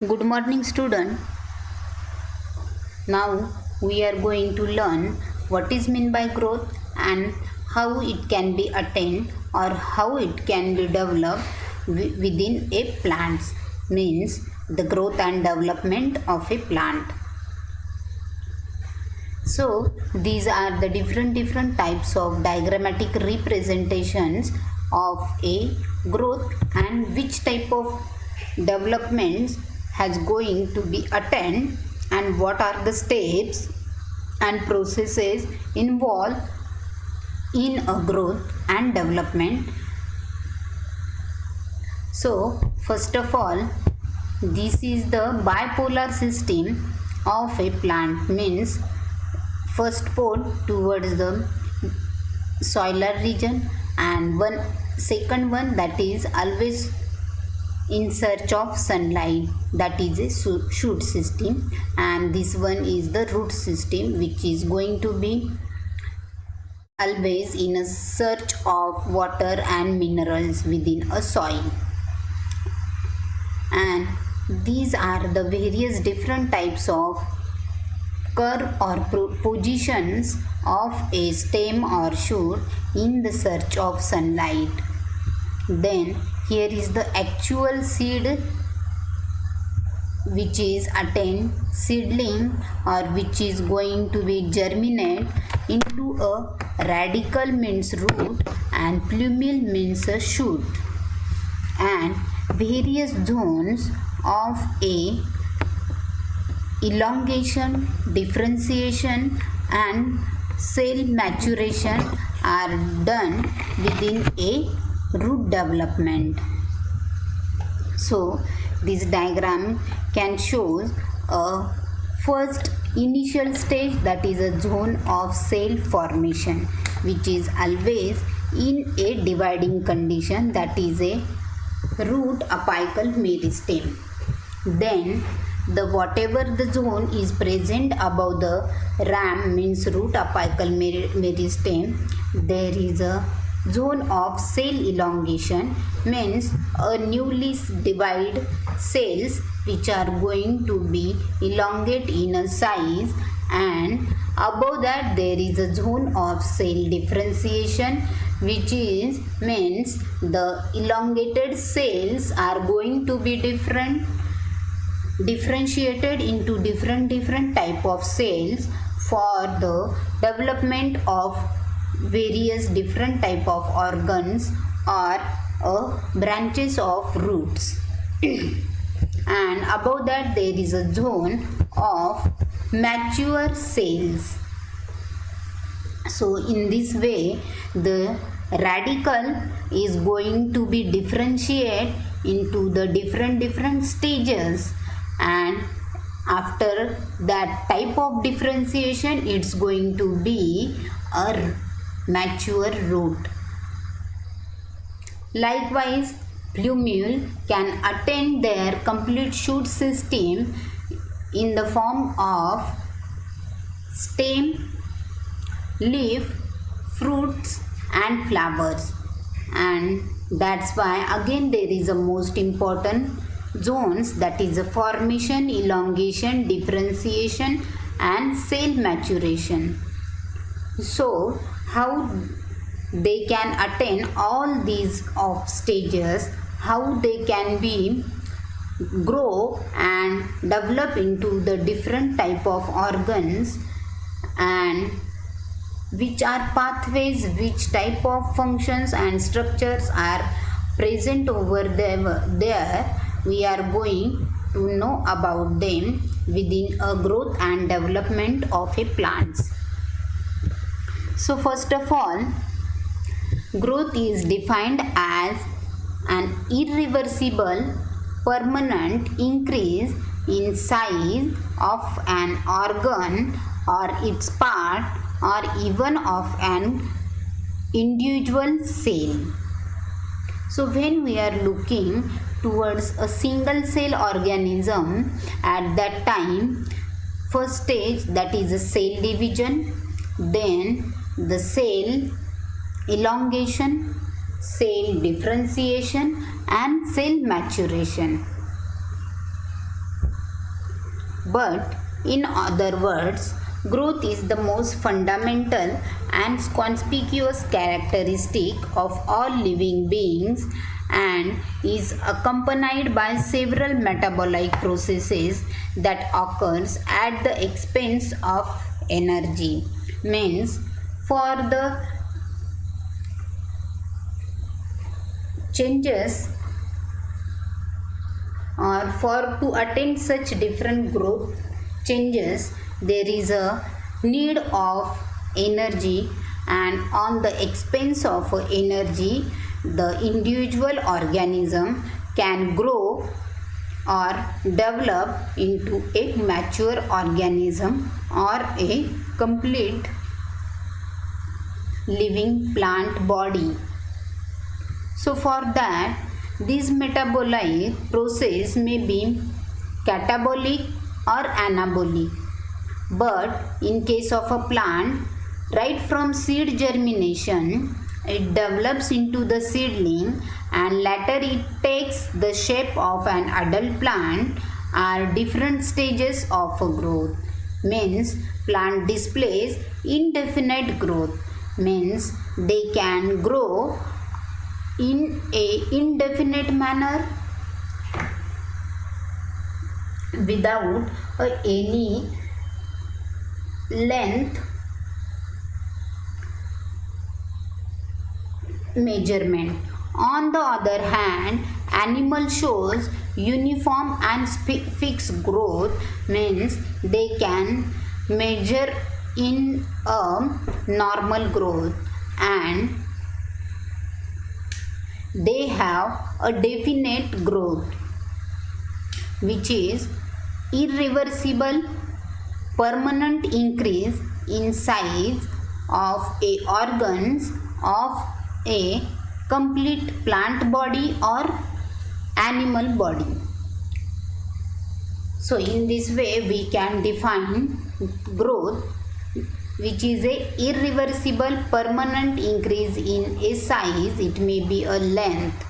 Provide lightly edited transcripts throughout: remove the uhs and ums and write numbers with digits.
Good morning, student. Now we are going to learn what is meant by growth and how it can be attained or how it can be developed within a plant. Means the growth and development of a plant. So these are the different types of diagrammatic representations of a growth and which type of developments has going to be attained and what are the steps and processes involved in a growth and development. So first of all, this is the bipolar system of a plant. Means first pole towards the solar region and second one that is always in search of sunlight, that is a shoot system, and this one is the root system which is going to be always in a search of water and minerals within a soil. And these are the various different types of curve or positions of a stem or shoot in the search of sunlight. Then here is the actual seed which is attained seedling or which is going to be germinate into a radicle means root and plumule means a shoot, and various zones of a elongation, differentiation and cell maturation are done within a root development. So this diagram can show a first initial stage, that is a zone of cell formation which is always in a dividing condition, that is a root apical meristem. Then the whatever the zone is present above the ram means root apical meristem, there is a zone of cell elongation, means a newly divided cells which are going to be elongate in a size, and above that there is a zone of cell differentiation which is means the elongated cells are going to be differentiated into different type of cells for the development of various different type of organs or branches of roots. And above that there is a zone of mature cells. So in this way the radicle is going to be differentiate into the different stages, and after that type of differentiation it's going to be a mature root. Likewise, plumule can attain their complete shoot system in the form of stem, leaf, fruits and flowers, and that's why again there is a most important zones, that is a formation, elongation, differentiation and cell maturation. So how they can attain all these of stages, how they can be grow and develop into the different type of organs, and which are pathways, which type of functions and structures are present over there we are going to know about them within a growth and development of a plants. So first of all, growth is defined as an irreversible permanent increase in size of an organ or its part or even of an individual cell. So when we are looking towards a single cell organism, at that time first stage that is a cell division, then the cell elongation, cell differentiation and cell maturation. But in other words, growth is the most fundamental and conspicuous characteristic of all living beings and is accompanied by several metabolic processes that occurs at the expense of energy. Means for the changes or for to attain such different growth changes, there is a need of energy, and on the expense of energy the individual organism can grow or develop into a mature organism or a complete living plant body. So for that, this metabolic process may be catabolic or anabolic. But in case of a plant, right from seed germination, it develops into the seedling and later it takes the shape of an adult plant are different stages of growth. Means plant displays indefinite growth. Means they can grow in a indefinite manner without any length measurement. On the other hand, animal shows uniform and fixed growth. Means they can measure in a normal growth and they have a definite growth which is irreversible permanent increase in size of a organs of a complete plant body or animal body. So in this way we can define growth, which is a irreversible permanent increase in a size. It may be a length.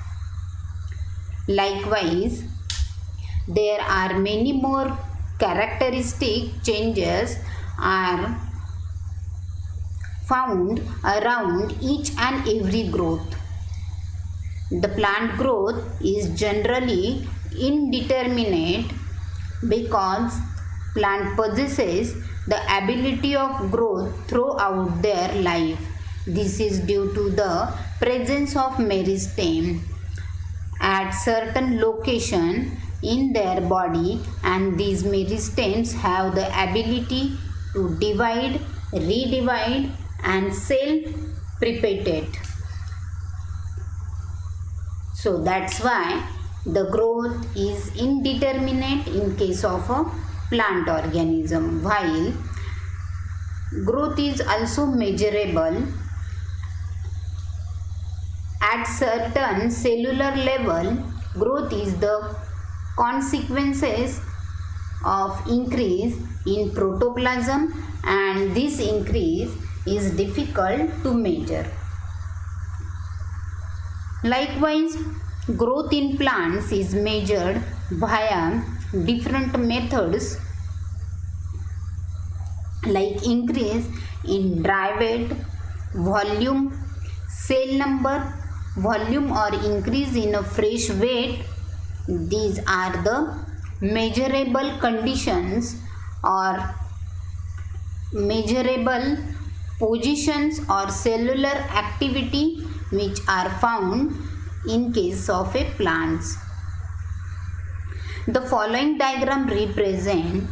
Likewise, there are many more characteristic changes are found around each and every growth. The plant growth is generally indeterminate because plant possesses the ability of growth throughout their life. This is due to the presence of meristem at certain location in their body, and these meristems have the ability to divide, redivide and self-propagate. So that's why the growth is indeterminate in case of a plant organism, while growth is also measurable at certain cellular level. Growth is the consequences of increase in protoplasm, and this increase is difficult to measure. Likewise, growth in plants is measured via different methods like increase in dry weight, volume, cell number, volume or increase in a fresh weight. These are the measurable conditions or measurable positions or cellular activity which are found in case of a plants. The following diagram represent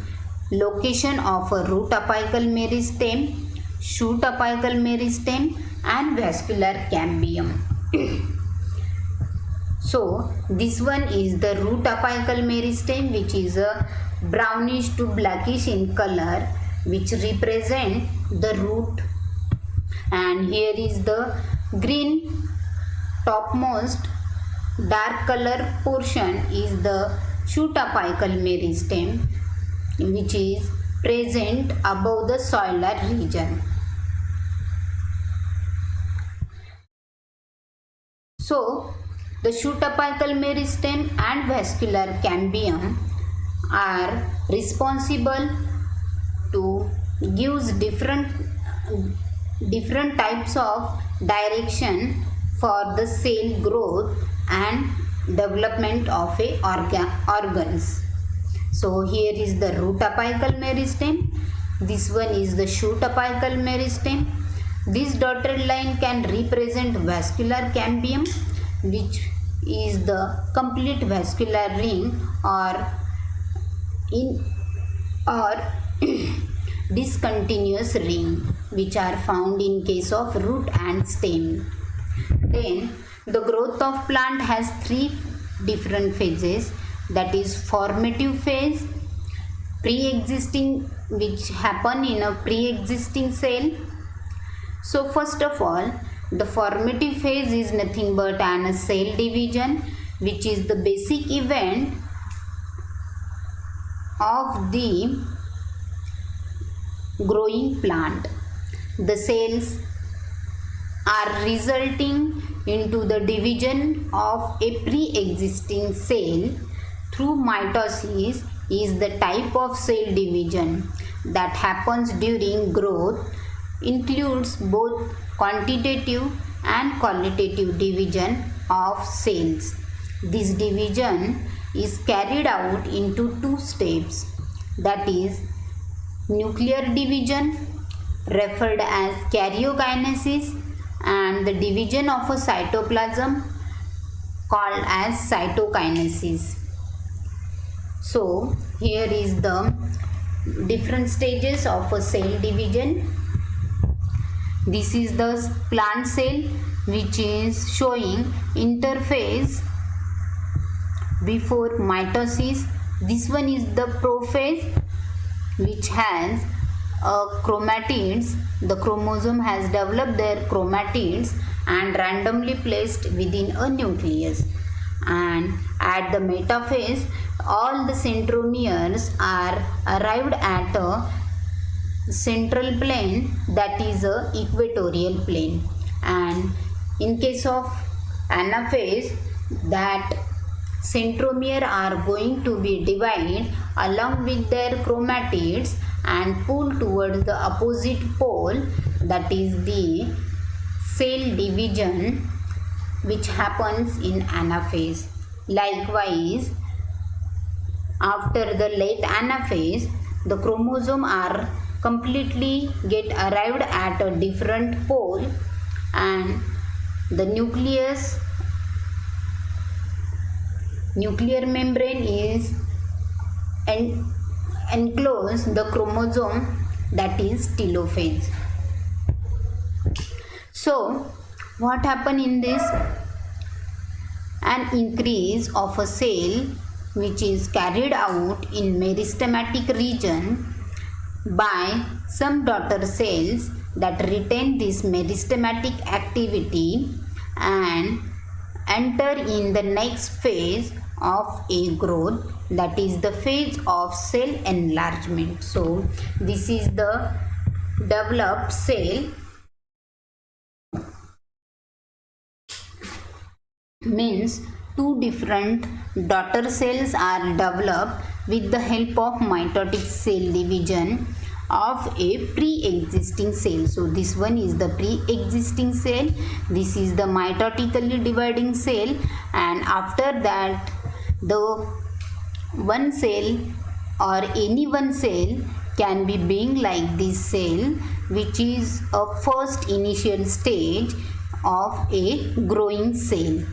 location of a root apical meristem, shoot apical meristem and vascular cambium. So this one is the root apical meristem, which is a brownish to blackish in color, which represent the root, and here is the green topmost dark color portion is the shoot apical meristem, which is present above the solar region. So the shoot apical meristem and vascular cambium are responsible to gives different types of direction for the cell growth and development of a organs. So here is the root apical meristem. This one is the shoot apical meristem. This dotted line can represent vascular cambium, which is the complete vascular ring or discontinuous ring, which are found in case of root and stem. Then the growth of plant has three different phases, that is formative phase, pre-existing, which happen in a pre-existing cell. So first of all, the formative phase is nothing but an cell division, which is the basic event of the growing plant. The cells are resulting into the division of a pre-existing cell through mitosis is the type of cell division that happens during growth, includes both quantitative and qualitative division of cells. This division is carried out into two steps, that is nuclear division referred as karyokinesis and the division of a cytoplasm called as cytokinesis. So here is the different stages of a cell division. This is the plant cell, which is showing interphase before mitosis. This one is the prophase, which has chromatids. The chromosome has developed their chromatids and randomly placed within a nucleus. And at the metaphase, all the centromeres are arrived at a central plane, that is a equatorial plane. And in case of anaphase, that centromere are going to be divided along with their chromatids and pulled towards the opposite pole, that is the cell division, which happens in anaphase. Likewise, after the late anaphase, the chromosome are completely get arrived at a different pole and the nuclear membrane is enclose the chromosome, that is telophase. So what happen in this? An increase of a cell which is carried out in meristematic region by some daughter cells that retain this meristematic activity and enter in the next phase of a growth, that is the phase of cell enlargement. So this is the developed cell, means two different daughter cells are developed with the help of mitotic cell division of a pre-existing cell. So this one is the pre-existing cell, this is the mitotically dividing cell, and after that the one cell or any one cell can be being like this cell, which is a first initial stage of a growing cell.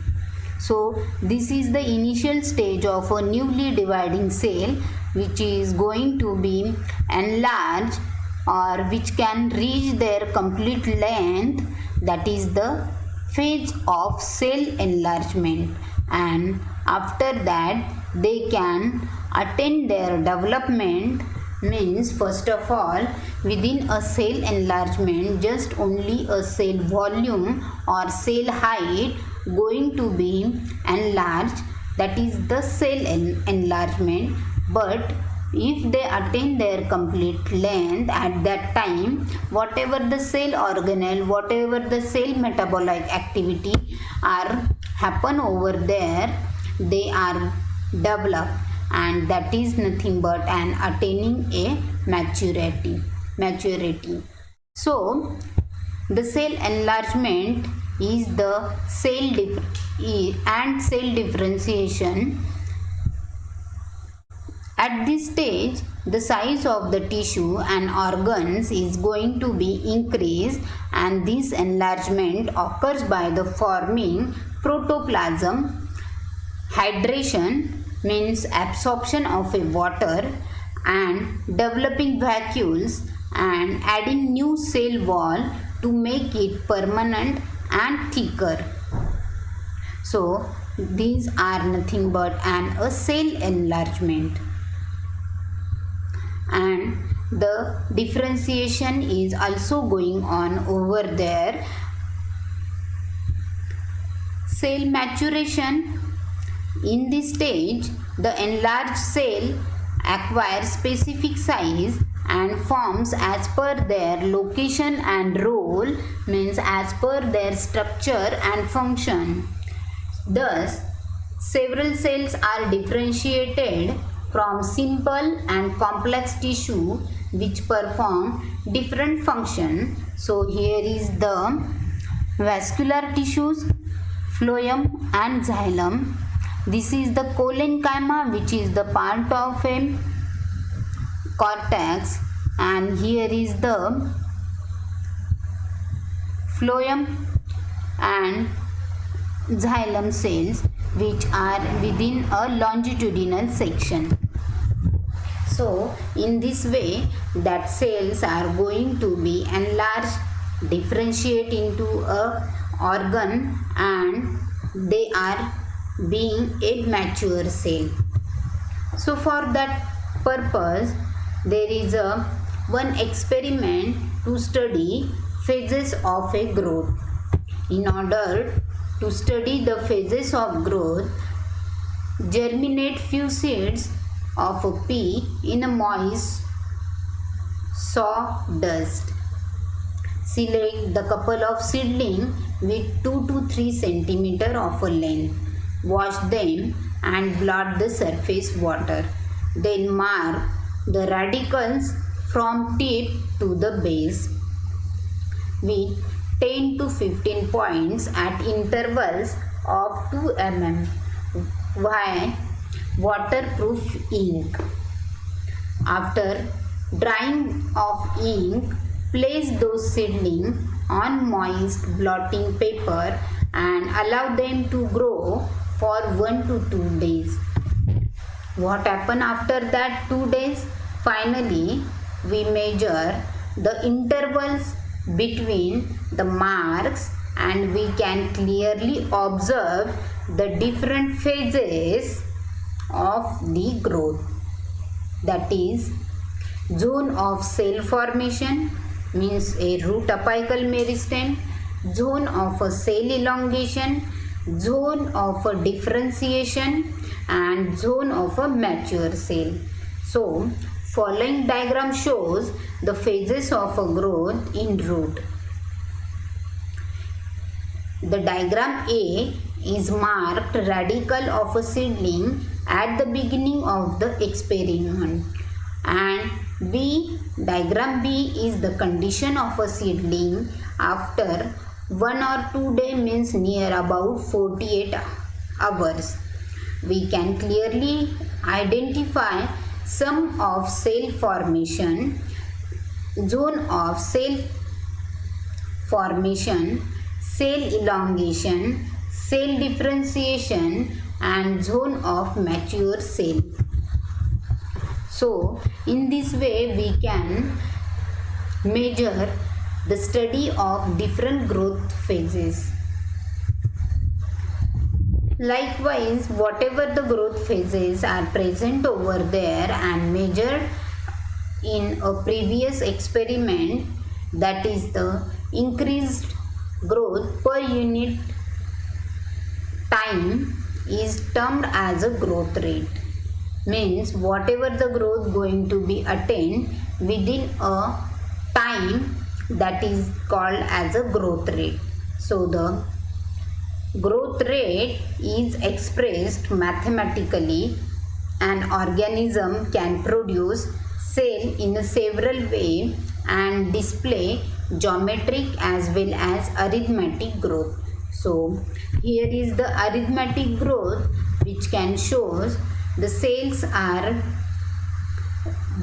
So this is the initial stage of a newly dividing cell, which is going to be enlarged or which can reach their complete length, that is the phase of cell enlargement. And after that they can attain their development, means first of all within a cell enlargement just only a cell volume or cell height going to be enlarged, that is the cell enlargement. But if they attain their complete length, at that time whatever the cell organelle, whatever the cell metabolic activity are happen over there, they are developed. and that is nothing but an attaining a maturity. So the cell enlargement is the cell differentiation. At this stage, the size of the tissue and organs is going to be increased, and this enlargement occurs by the forming protoplasm. Hydration means absorption of a water and developing vacuoles and adding new cell wall to make it permanent and thicker. So these are nothing but a cell enlargement. And the differentiation is also going on over there. Cell maturation. In this stage, the enlarged cell acquires specific size and forms as per their location and role, means as per their structure and function. Thus, several cells are differentiated from simple and complex tissue which perform different function. So here is the vascular tissues, phloem and xylem. This is the collenchyma, which is the part of a cortex, and here is the phloem and xylem cells, which are within a longitudinal section. So in this way, that cells are going to be enlarged, differentiate into a organ, and they are being a mature cell. So for that purpose, there is one experiment to study phases of a growth. In order to study the phases of growth, germinate few seeds of a pea in a moist sawdust. Select the couple of seedling with 2 to 3 centimeter of a length. Wash them and blot the surface water. Then mark the radicals from tip to the base with 10 to 15 points at intervals of 2 mm via waterproof ink. After drying of ink, place those seedlings on moist blotting paper and allow them to grow for 1 to 2 days. What happened after that 2 days? Finally, we measure the intervals between the marks and we can clearly observe the different phases of the growth. That is, zone of cell formation means a root apical meristem, zone of a cell elongation, zone of a differentiation, and zone of a mature cell. So, following diagram shows the phases of a growth in root. The diagram A is marked radical of a seedling at the beginning of the experiment, and diagram B is the condition of a seedling after 1 or 2 days, means near about 48 hours. We can clearly identify some of cell formation, zone of cell formation, cell elongation, cell differentiation, and zone of mature cell. So in this way we can measure the study of different growth phases. Likewise, whatever the growth phases are present over there and measured in a previous experiment, that is the increased growth per unit time, is termed as a growth rate. Means whatever the growth going to be attained within a time, that is called as a growth rate. So the growth rate is expressed mathematically an organism can produce cell in a several way and display geometric as well as arithmetic growth. So here is the arithmetic growth, which can shows the cells are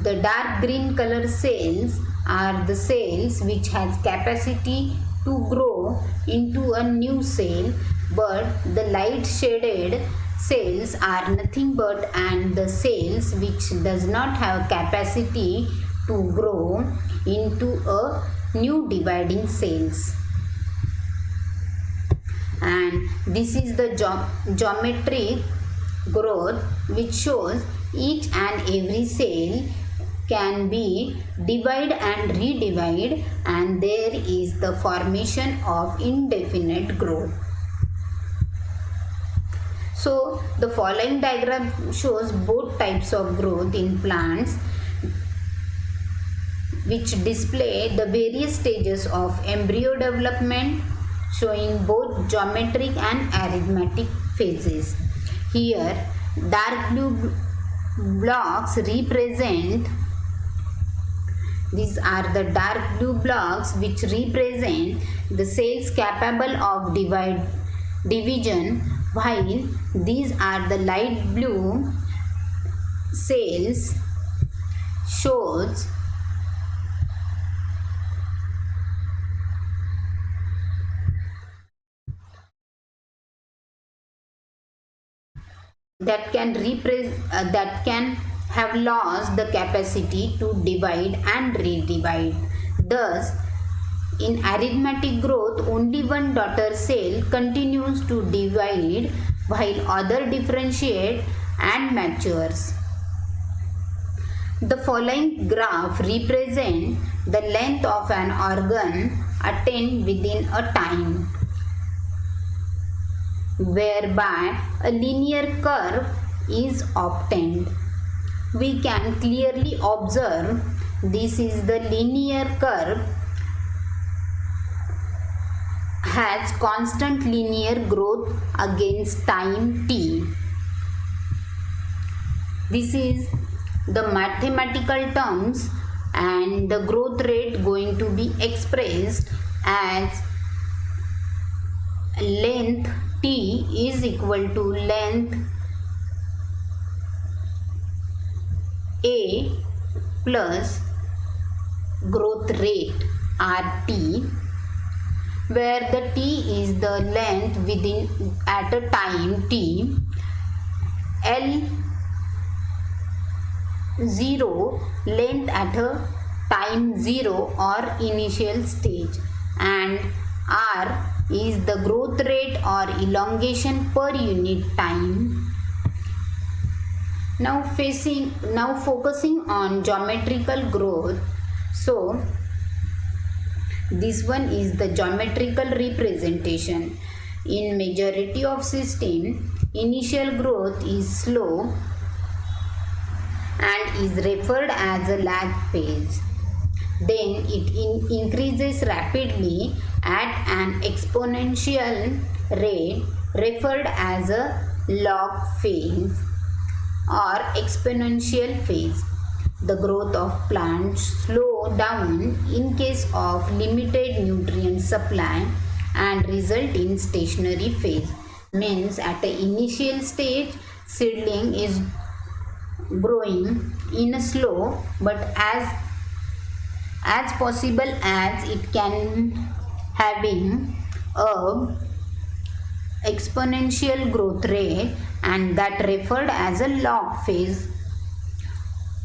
the dark green color cells are the cells which has capacity to grow into a new cell, but the light shaded cells are nothing but and the cells which does not have capacity to grow into a new dividing cells. And this is the geometric growth, which shows each and every cell can be divide and redivide, and there is the formation of indefinite growth. So the following diagram shows both types of growth in plants, which display the various stages of embryo development, showing both geometric and arithmetic phases. Here dark blue blocks represent, these are the dark blue blocks which represent the cells capable of division, while these are the light blue cells shows that can have lost the capacity to divide and redivide. Thus, in arithmetic growth, only one daughter cell continues to divide while other differentiate and matures. The following graph represents the length of an organ attained within a time, whereby a linear curve is obtained. We can clearly observe this is the linear curve has constant linear growth against time t. This is the mathematical terms, and the growth rate going to be expressed as length t is equal to length a plus growth rate rt, where the t is the length within at a time t, L0 length at a time 0 or initial stage, and r is the growth rate or elongation per unit time. Now focusing on geometrical growth. So this one is the geometrical representation. In majority of system, initial growth is slow and is referred as a lag phase. Then it increases rapidly at an exponential rate, referred as a log phase or exponential phase. The growth of plants slow down in case of limited nutrient supply and result in stationary phase. Means at the initial stage, seedling is growing in a slow, but as possible as it can having a exponential growth rate, and that referred as a log phase.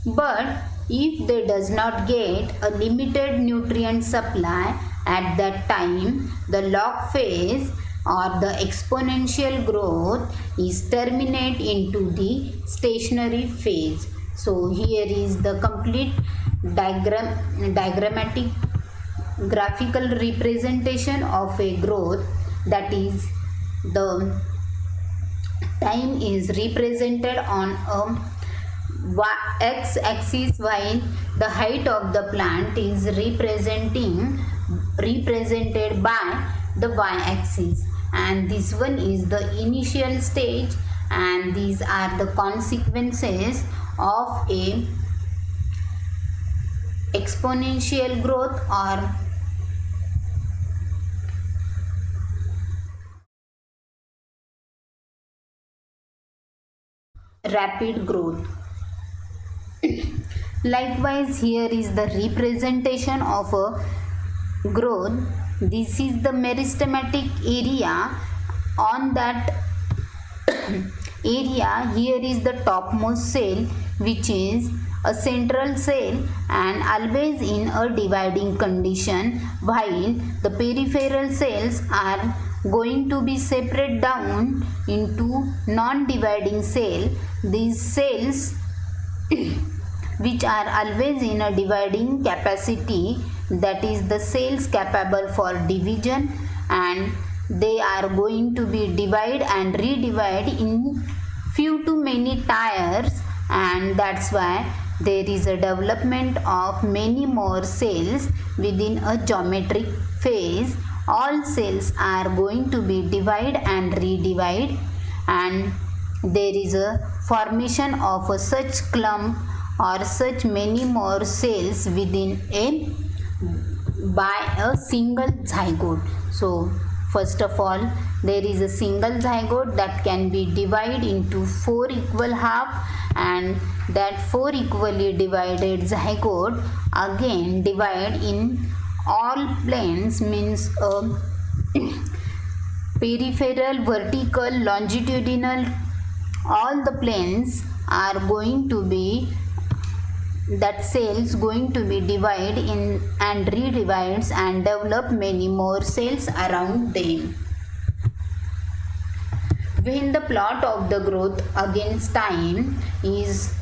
But if they does not get a limited nutrient supply at that time, the log phase or the exponential growth is terminate into the stationary phase. So here is the complete diagrammatic graphical representation of a growth, that is the time is represented on a x-axis while the height of the plant is represented by the y-axis, and this one is the initial stage and these are the consequences of a exponential growth or rapid growth. Likewise, here is the representation of a growth. This is the meristematic area. On that area, here is the topmost cell, which is a central cell and always in a dividing condition, while the peripheral cells are going to be separate down into non-dividing cell. These cells which are always in a dividing capacity, that is the cells capable for division, and they are going to be divide and redivide in few to many tiers, and that's why there is a development of many more cells within a geometric phase. All cells are going to be divide and redivide, and there is a formation of a such clump or such many more cells within a by a single zygote. So first of all, there is a single zygote that can be divided into 4 equal half, and that 4 equally divided zygote again divide in all planes, means a peripheral, vertical, longitudinal, all the planes are going to be, that cells going to be divided in and redivides and develop many more cells around them. When the plot of the growth against time is,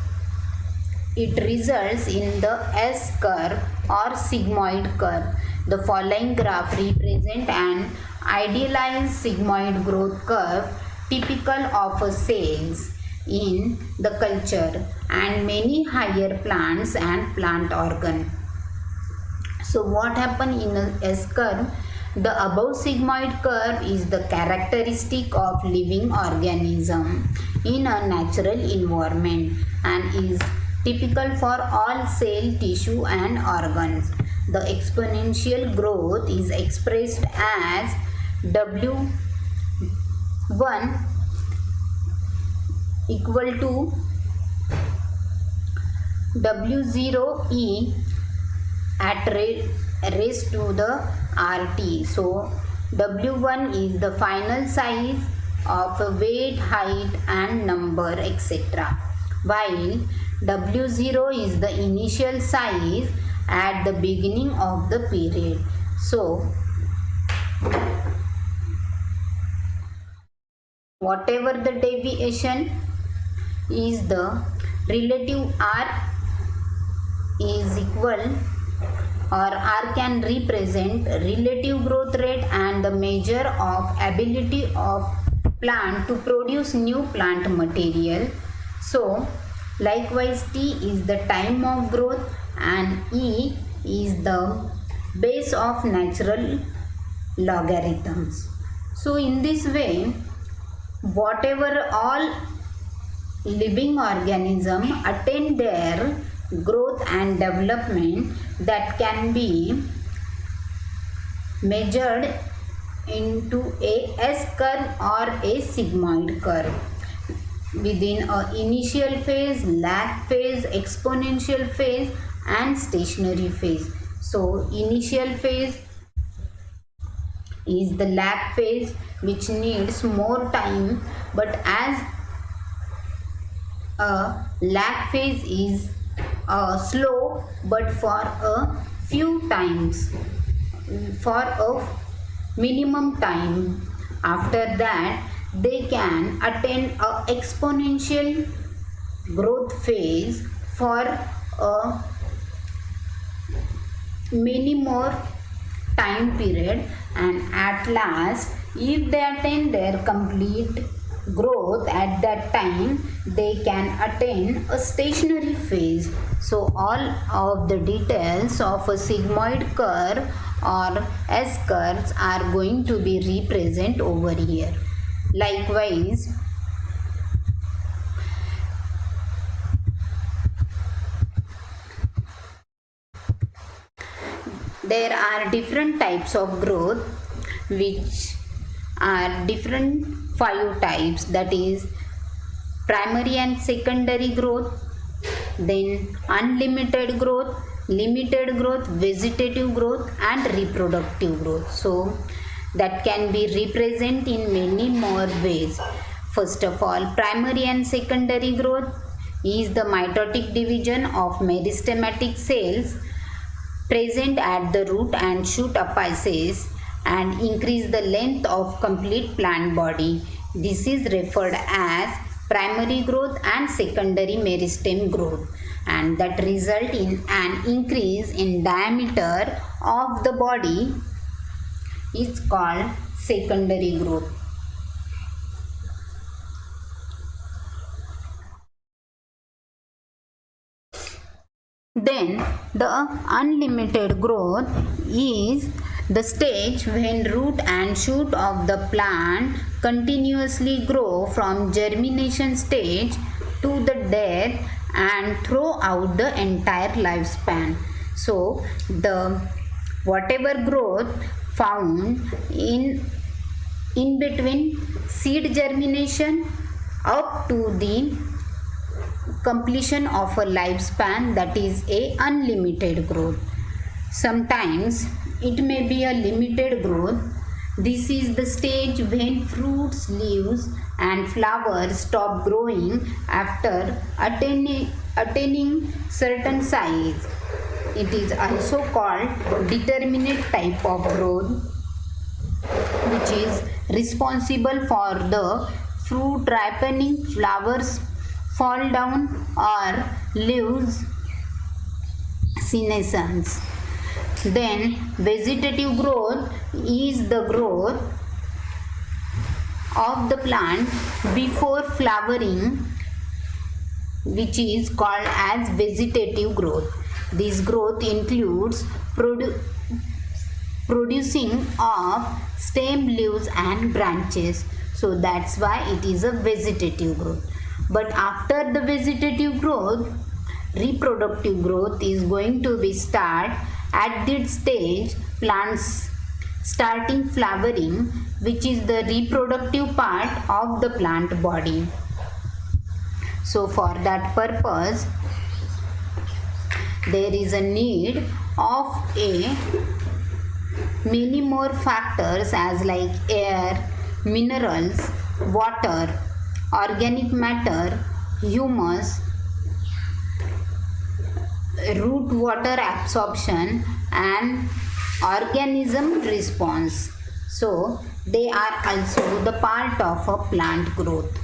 it results in the S curve or sigmoid curve. The following graph represent an idealized sigmoid growth curve typical of a cells in the culture and many higher plants and plant organ. So what happened in a S curve? The above sigmoid curve is the characteristic of living organism in a natural environment and is typical for all cell, tissue and organs. The exponential growth is expressed as W1 equal to W0E at raised to the RT. So W1 is the final size of a weight, height and number, etc. While W0 is the initial size at the beginning of the period. So whatever the deviation is, the relative R is equal, or R can represent relative growth rate and the measure of ability of plant to produce new plant material. So likewise T is the time of growth and E is the base of natural logarithms. So in this way, whatever all living organism attain their growth and development, that can be measured into a S curve or a sigmoid curve within a initial phase, lag phase, exponential phase and stationary phase. So initial phase is the lag phase, which needs more time, but as a lag phase is slow but for a few times, for a minimum time. After that they can attain a exponential growth phase for a many more time period, and at last if they attain their complete growth at that time, they can attain a stationary phase. So all of the details of a sigmoid curve or S curves are going to be represent over here. Likewise, There are different types of growth, which are different 5 types, that is primary and secondary growth, then unlimited growth, limited growth, vegetative growth and reproductive growth. So that can be represented in many more ways. First of all, primary and secondary growth is the mitotic division of meristematic cells present at the root and shoot apices and increase the length of complete plant body. This is referred as primary growth and secondary meristem growth, and that result in an increase in diameter of the body is called secondary growth. Then the unlimited growth is the stage when root and shoot of the plant continuously grow from germination stage to the death and throughout the entire lifespan. So the whatever growth found in between seed germination up to the completion of a lifespan, that is a unlimited growth. Sometimes it may be a limited growth. This is the stage when fruits, leaves and flowers stop growing after attaining certain size. It is also called determinate type of growth, which is responsible for the fruit ripening, flowers fall down or leaves senescence. Then vegetative growth is the growth of the plant before flowering, which is called as vegetative growth. This growth includes producing of stem, leaves and branches. So that's why it is a vegetative growth. But after the vegetative growth, reproductive growth is going to be start. At this stage, plants starting flowering, which is the reproductive part of the plant body. So for that purpose, there is a need of many more factors as like air, minerals, water, organic matter, humus, root water absorption and organism response. So they are also the part of a plant growth.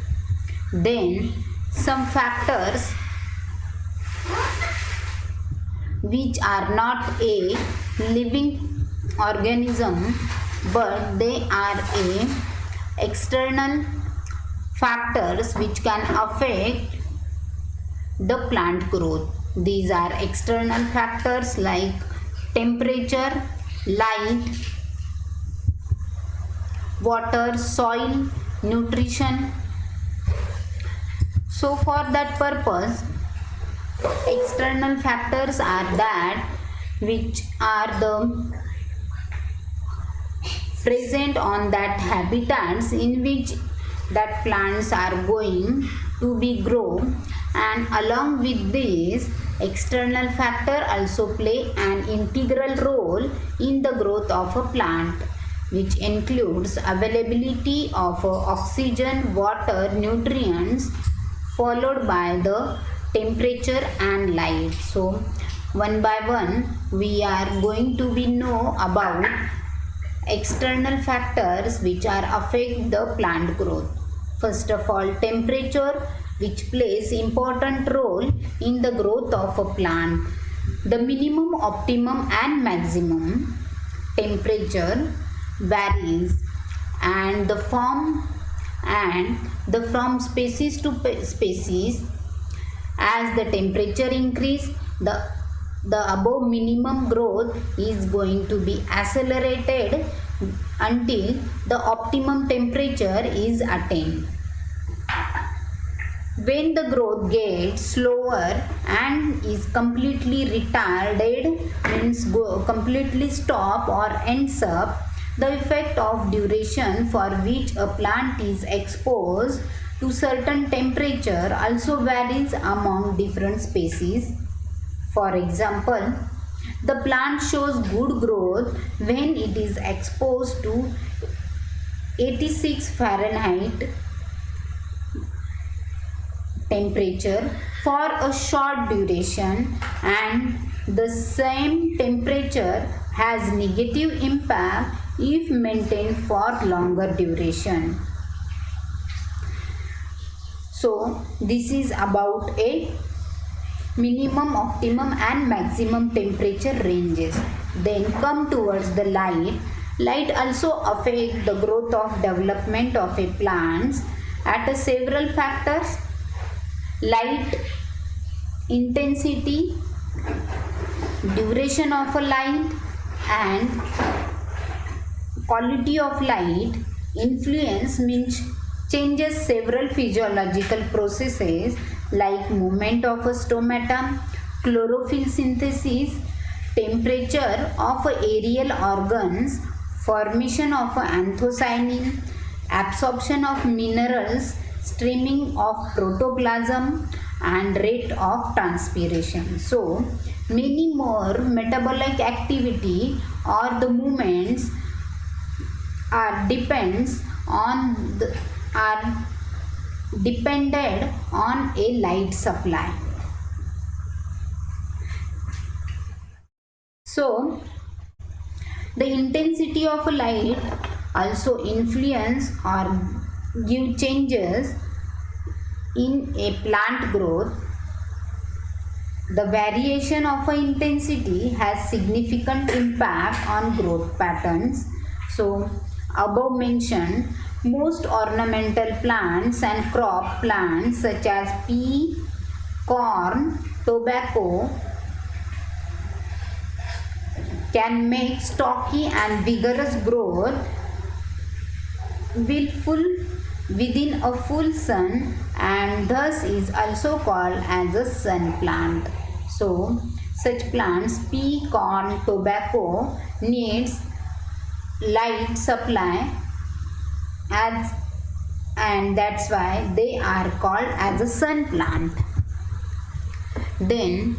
Then some factors which are not a living organism but they are external factors which can affect the plant growth. These are external factors like temperature, light, water, soil, nutrition. So for that purpose, external factors are that which are the present on that habitats in which that plants are going to be grown, and along with this external factor also play an integral role in the growth of a plant, which includes availability of oxygen, water, nutrients, followed by the temperature and light. So one by one we are going to be know about external factors which are affect the plant growth. First of all, temperature, which plays important role in the growth of a plant. The minimum, optimum and maximum temperature varies and the from species to species. As the temperature increase, the above minimum growth is going to be accelerated until the optimum temperature is attained. When the growth gets slower and is completely retarded, means completely stop or ends up, the effect of duration for which a plant is exposed to certain temperature also varies among different species. For example, the plant shows good growth when it is exposed to 86 Fahrenheit temperature for a short duration, and the same temperature has negative impact if maintained for longer duration. So this is about a minimum, optimum and maximum temperature ranges. Then come towards the light. Light also affects the growth of development of a plants at several factors. Light intensity, duration of a light and quality of light influence means changes several physiological processes like movement of a stomata, chlorophyll synthesis, temperature of aerial organs, formation of anthocyanin, absorption of minerals, streaming of protoplasm and rate of transpiration. So many more metabolic activity or the movements are depended on a light supply. So the intensity of light also influence or give changes in a plant growth. The variation of intensity has significant impact on growth patterns. So above mentioned, most ornamental plants and crop plants such as pea, corn, tobacco can make stocky and vigorous growth within a full sun, and thus is also called as a sun plant. So such plants, pea, corn, tobacco, needs light supply and that's why they are called as a sun plant. Then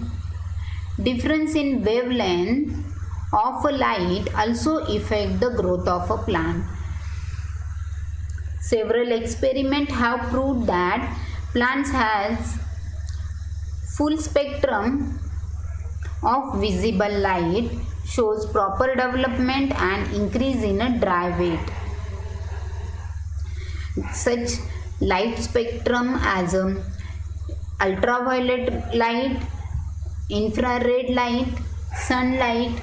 difference in wavelength of light also affect the growth of a plant. Several experiments have proved that plants has full spectrum of visible light, shows proper development and increase in a dry weight. Such light spectrum as ultraviolet light, infrared light, sunlight.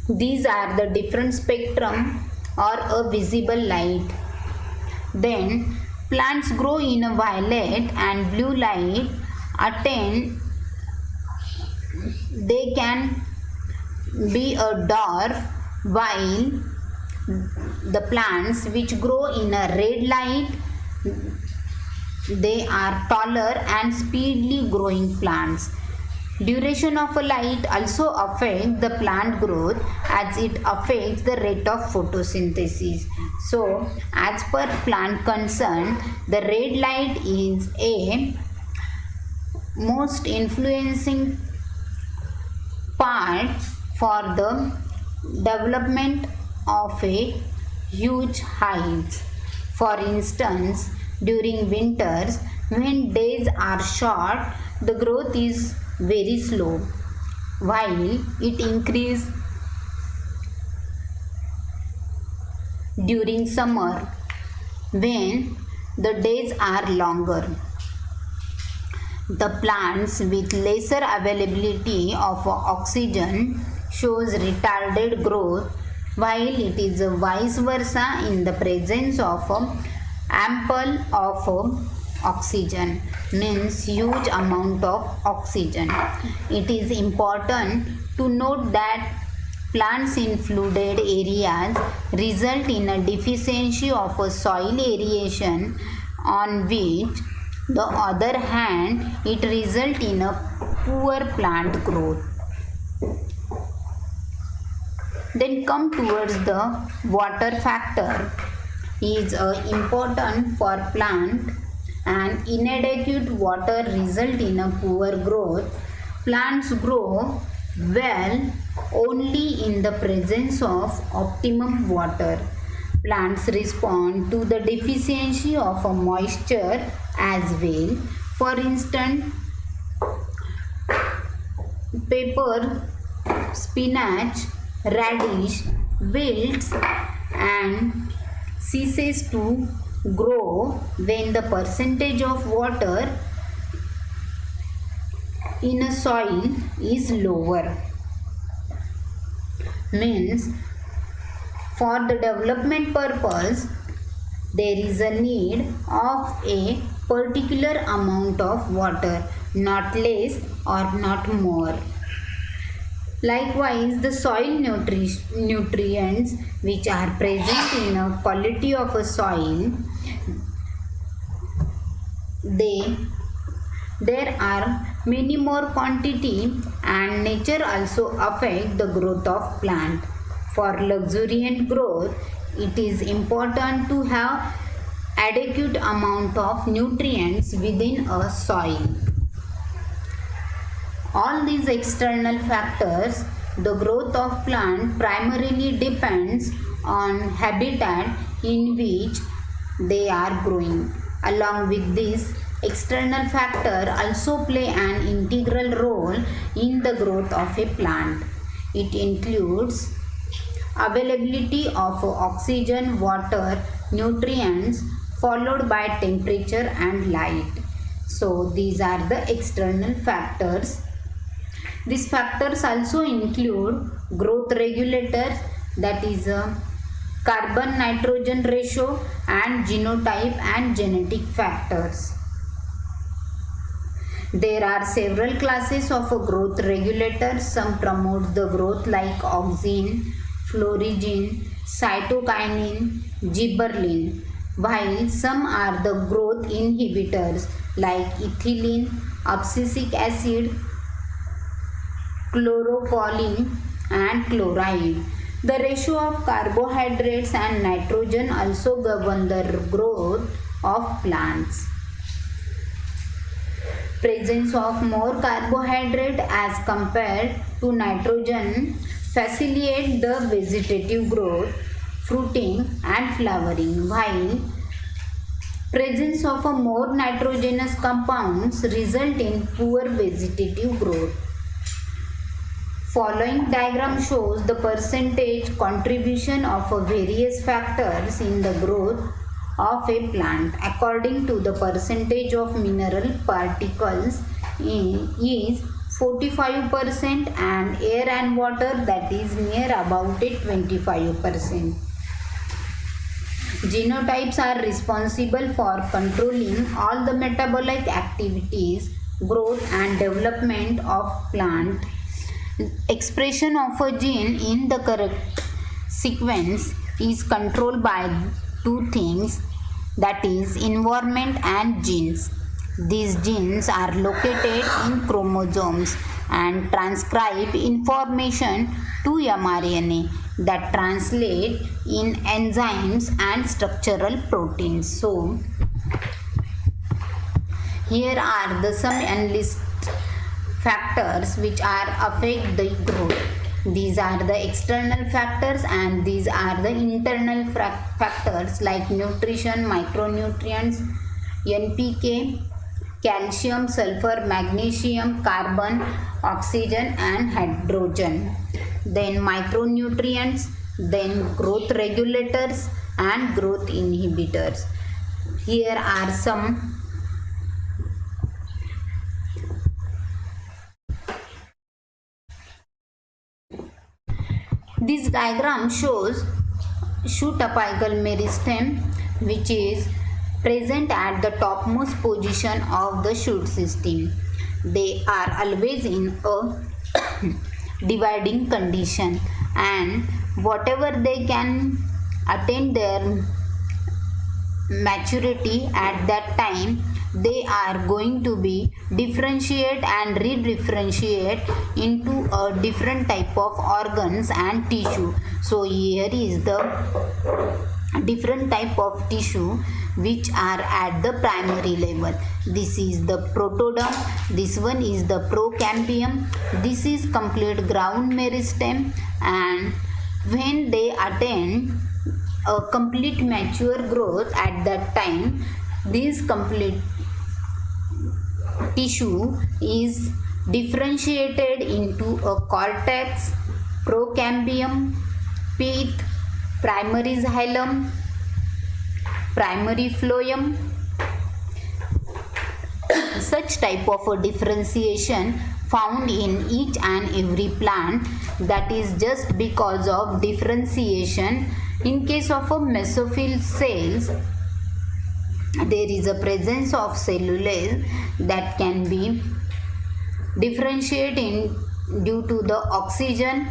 These are the different spectrum or a visible light. Then plants grow in a violet and blue light attain. They can be a dwarf, while the plants which grow in a red light, they are taller and speedily growing plants. Duration of a light also affects the plant growth as it affects the rate of photosynthesis. So as per plant concern, the red light is a most influencing part for the development of a huge heights. For instance, during winters, when days are short, the growth is very slow, while it increases during summer when the days are longer. The plants with lesser availability of oxygen shows retarded growth, while it is vice versa in the presence of ample of oxygen, means huge amount of oxygen. It is important to note that plants in flooded areas result in a deficiency of soil aeration On which, the other hand, it results in a poor plant growth. Then come towards the water factor is important for plant, and inadequate water result in a poor growth. Plants grow well only in the presence of optimum water. Plants respond to the deficiency of a moisture as well. For instance, pepper, spinach, radish wilts and ceases to grow when the percentage of water in a soil is lower. Means, for the development purpose, there is a need of a particular amount of water, not less or not more. Likewise, the soil nutrients which are present in a quality of a soil, there are many more quantity, and nature also affect the growth of plant. For luxuriant growth, it is important to have adequate amount of nutrients within a soil. All these external factors, the growth of plant primarily depends on habitat in which they are growing. Along with this, external factor also play an integral role in the growth of a plant. It includes availability of oxygen, water, nutrients, followed by temperature and light. So these are the external factors. These factors also include growth regulators, that is carbon nitrogen ratio, and genotype and genetic factors. There are several classes of growth regulators. Some promote the growth like auxin, florigin, cytokinin, gibberellin, while some are the growth inhibitors like ethylene, abscisic acid, chloroquine and chloride. The ratio of carbohydrates and nitrogen also govern the growth of plants. Presence of more carbohydrate as compared to nitrogen facilitate the vegetative growth, fruiting and flowering, while presence of a more nitrogenous compounds result in poor vegetative growth. Following diagram shows the percentage contribution of various factors in the growth of a plant according to the percentage of mineral particles is 45%, and air and water, that is near about 25%. Genotypes are responsible for controlling all the metabolic activities, growth and development of plant. Expression of a gene in the correct sequence is controlled by two things, that is environment and genes. These genes are located in chromosomes and transcribe information to mRNA that translate in enzymes and structural proteins. So here are the some enlisted factors which are affect the growth. These are the external factors and these are the internal factors like nutrition, micronutrients, NPK, calcium, sulfur, magnesium, carbon, oxygen and hydrogen. Then micronutrients, then growth regulators and growth inhibitors. Here are some This diagram shows shoot apical meristem, which is present at the topmost position of the shoot system. They are always in a dividing condition, and whatever they can attain their maturity, at that time they are going to be differentiate and redifferentiate into a different type of organs and tissue. So here is the different type of tissue which are at the primary level. This is the protoderm, this one is the procambium, this is complete ground meristem, and when they attain a complete mature growth, at that time this complete tissue is differentiated into a cortex, procambium, pith, primary xylem, primary phloem. Such type of a differentiation found in each and every plant, that is just because of differentiation. In case of a mesophyll cells, there is a presence of cellulase that can be differentiated due to the oxygen.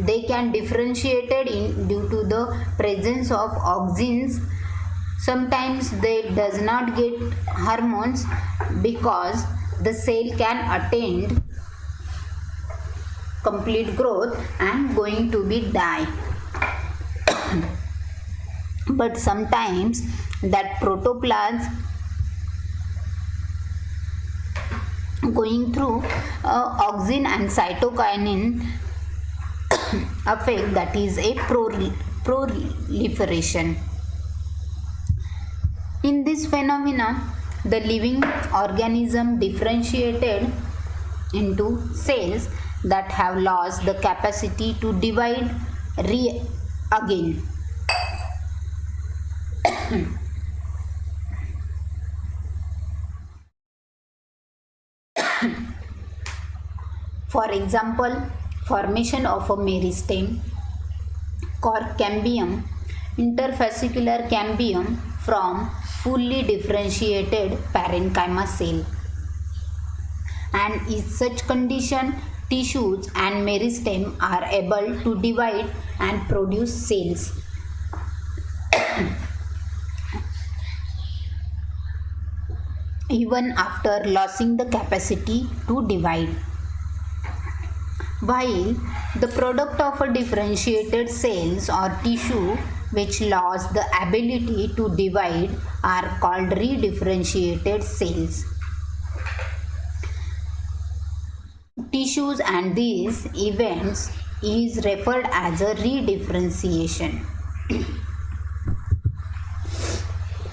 They can differentiated due to the presence of auxins. Sometimes they does not get hormones because the cell can attain complete growth and going to be die. But sometimes that protoplasm going through auxin and cytokinin effect, that is a proliferation. In this phenomena, the living organism differentiated into cells that have lost the capacity to divide again. For example, formation of a meristem, cork cambium, interfascicular cambium from fully differentiated parenchyma cell. And in such condition, tissues and meristem are able to divide and produce cells. Even after losing the capacity to divide. While the product of a differentiated cells or tissue which lost the ability to divide are called redifferentiated cells. Tissues and these events is referred as a redifferentiation.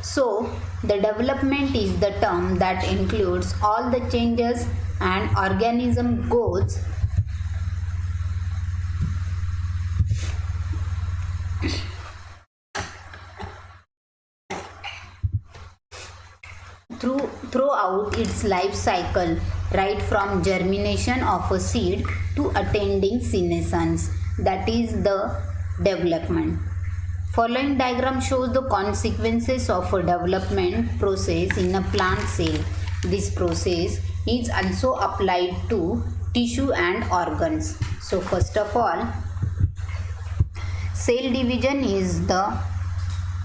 So, the development is the term that includes all the changes an organism goes throughout its life cycle, right from germination of a seed to attaining senescence, that is the development. Following diagram shows the consequences of a development process in a plant cell. This process is also applied to tissue and organs. So first of all, cell division is the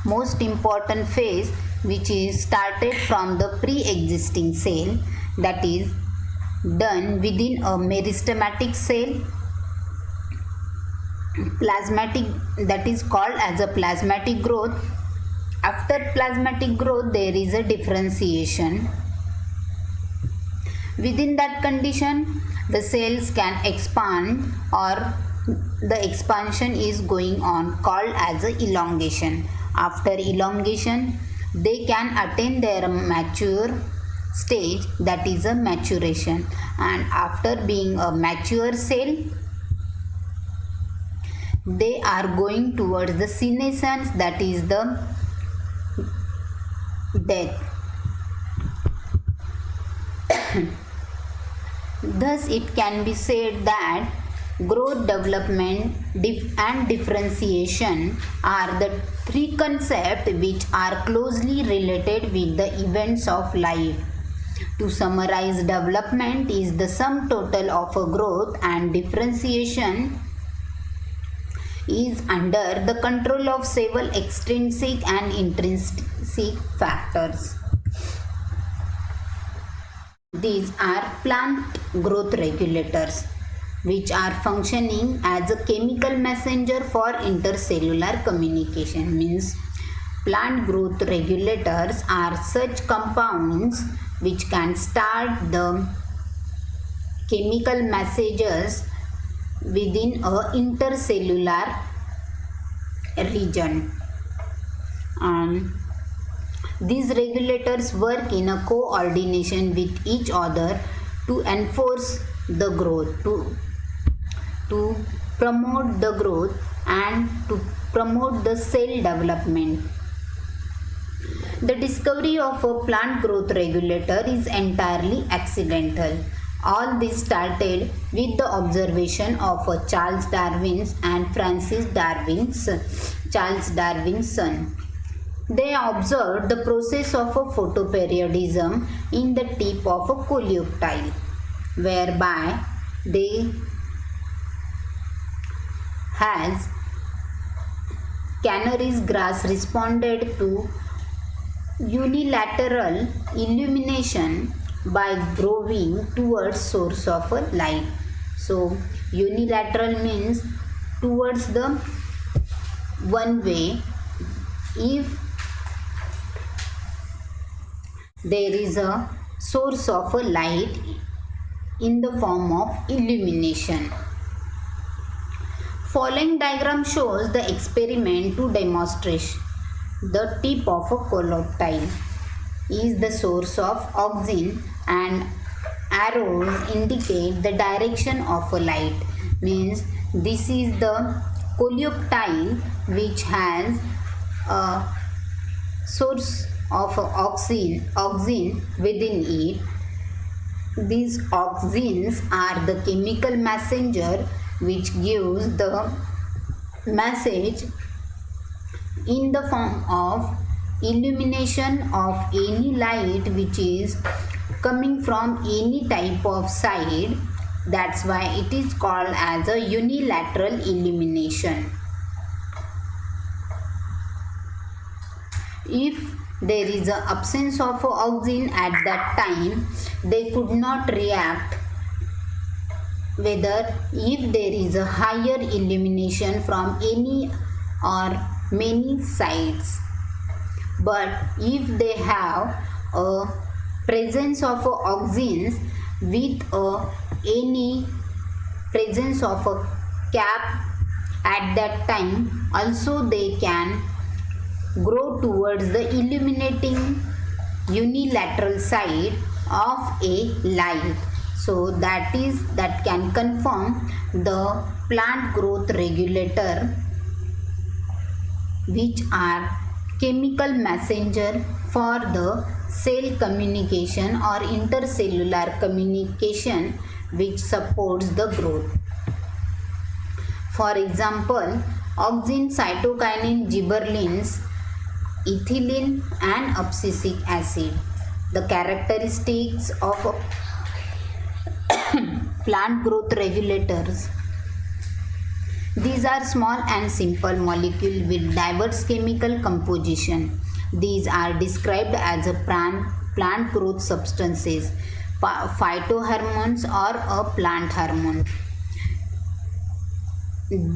most important phase, which is started from the pre-existing cell, that is done within a meristematic cell, plasmatic, that is called as a plasmatic growth. After plasmatic growth, there is a differentiation. Within that condition, the cells can expand, or the expansion is going on, called as a elongation. After elongation, they can attain their mature stage, that is a maturation. And after being a mature cell, they are going towards the senescence, that is the death. Thus, it can be said that growth, development, and differentiation are the three concepts which are closely related with the events of life. To summarize, development is the sum total of a growth, and differentiation is under the control of several extrinsic and intrinsic factors. These are plant growth regulators, which are functioning as a chemical messenger for intercellular communication. Means plant growth regulators are such compounds which can start the chemical messages within a intercellular region, and these regulators work in a coordination with each other to enforce the growth, to promote the growth and to promote the cell development. The discovery of a plant growth regulator is entirely accidental. All this started with the observation of Charles Darwin's and Charles Darwin's son. They observed the process of a photoperiodism in the tip of a coleoptile, whereby they has Canary's grass responded to unilateral illumination by growing towards source of a light. So unilateral means towards the one way. If there is a source of a light in the form of illumination. Following diagram shows the experiment to demonstrate the tip of a coleoptile is the source of oxygen and arrows indicate the direction of a light. Means this is the coleoptile which has a source of oxygen within it. These oxygens are the chemical messenger which gives the message in the form of illumination of any light which is coming from any type of side. That's why it is called as a unilateral illumination. If there is an absence of oxygen at that time, they could not react whether if there is a higher illumination from any or many sides. But if they have a presence of oxygens with any presence of a cap at that time, also they can grow towards the illuminating unilateral side of a light. So that can confirm the plant growth regulator, which are chemical messenger for the cell communication or intercellular communication which supports the growth. For example, oxygen, cytokinin, gibberellins, ethylene and abscisic acid. The characteristics of plant growth regulators. These are small and simple molecules with diverse chemical composition. These are described as a plant growth substances, phytohormones or a plant hormone.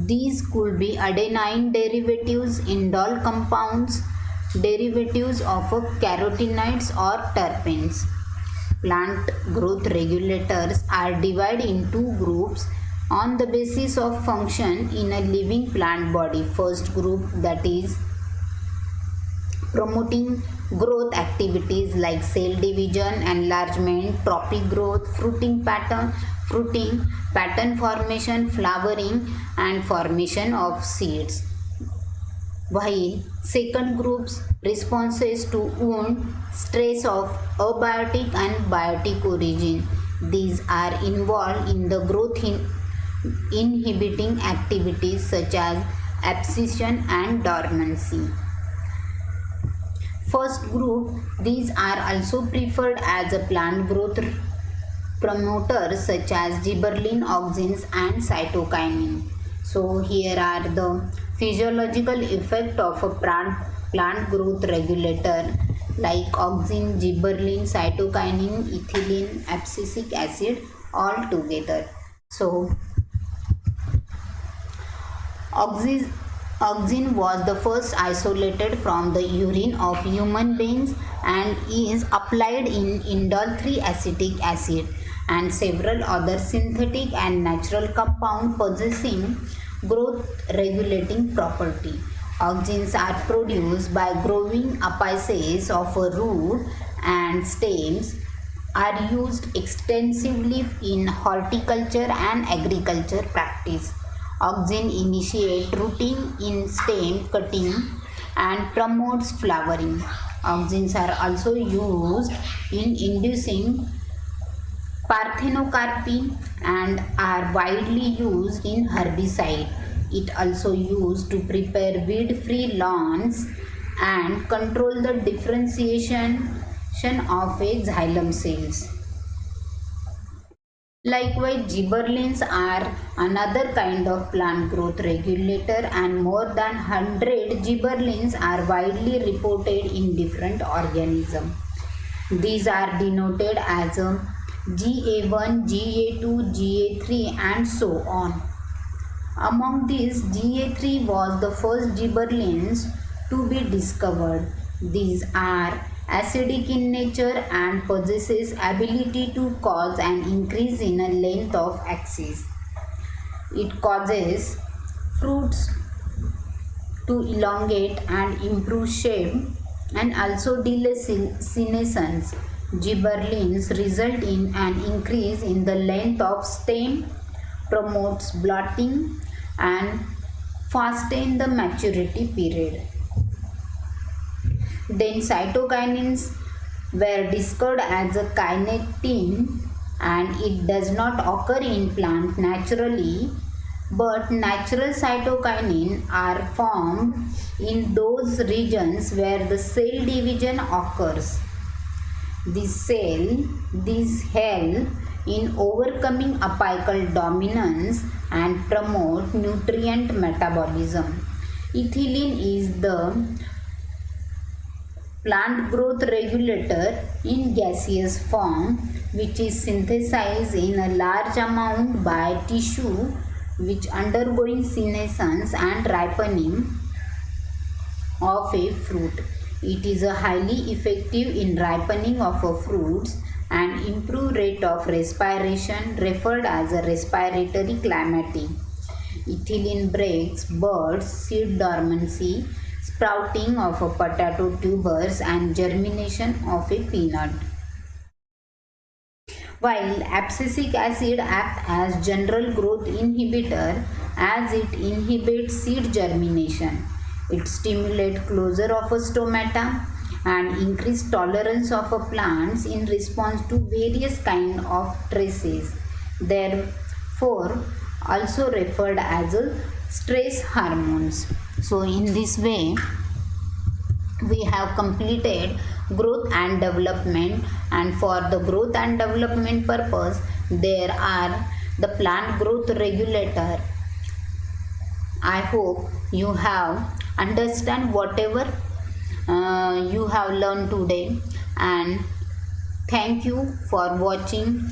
These could be adenine derivatives, indole compounds, derivatives of carotenoids or terpenes. Plant growth regulators are divided in two groups on the basis of function in a living plant body. First group, that is promoting growth activities like cell division, enlargement, trophic growth, fruiting pattern formation, flowering and formation of seeds. While second group's responses to wound, stress of abiotic and biotic origin. These are involved in the growth inhibiting activities such as abscission and dormancy. First group, these are also preferred as a plant growth promoters such as gibberellin, auxins and cytokinin. So here are the physiological effect of a plant growth regulator like auxin, gibberellin, cytokinin, ethylene, abscisic acid all together. So auxin, auxin was the first isolated from the urine of human beings and is applied in indole 3 acetic acid and several other synthetic and natural compounds possessing growth regulating property. Auxins are produced by growing apices of a root and stems are used extensively in horticulture and agriculture practice. Auxin initiate rooting in stem cutting and promotes flowering. Auxins are also used in inducing parthenocarpy and are widely used in herbicide. It also used to prepare weed-free lawns and control the differentiation of a xylem cells. Likewise, gibberellins are another kind of plant growth regulator and more than 100 gibberellins are widely reported in different organisms. These are denoted as GA1, GA2, GA3 and so on. Among these, GA3 was the first gibberellins to be discovered. These are acidic in nature and possesses ability to cause an increase in a length of axis. It causes fruits to elongate and improve shape and also delay senescence. Gibberellins result in an increase in the length of stem, promotes blotting and fasten the maturity period. Then cytokinins were discovered as a kinetin and it does not occur in plant naturally, but natural cytokinin are formed in those regions where the cell division occurs. These help in overcoming apical dominance and promote nutrient metabolism. Ethylene is the plant growth regulator in gaseous form, which is synthesized in a large amount by tissue which undergoing senescence and ripening of a fruit. It is a highly effective in ripening of a fruits and improve rate of respiration referred as a respiratory climate. Ethylene breaks birds, seed dormancy, sprouting of a potato tubers and germination of a peanut. While abscisic acid acts as general growth inhibitor as it inhibits seed germination. It stimulates closure of a stomata and increase tolerance of a plants in response to various kind of stresses. Therefore, also referred as a stress hormones. So in this way, we have completed growth and development, and for the growth and development purpose there are the plant growth regulator. I hope you have understand whatever you have learned today, and thank you for watching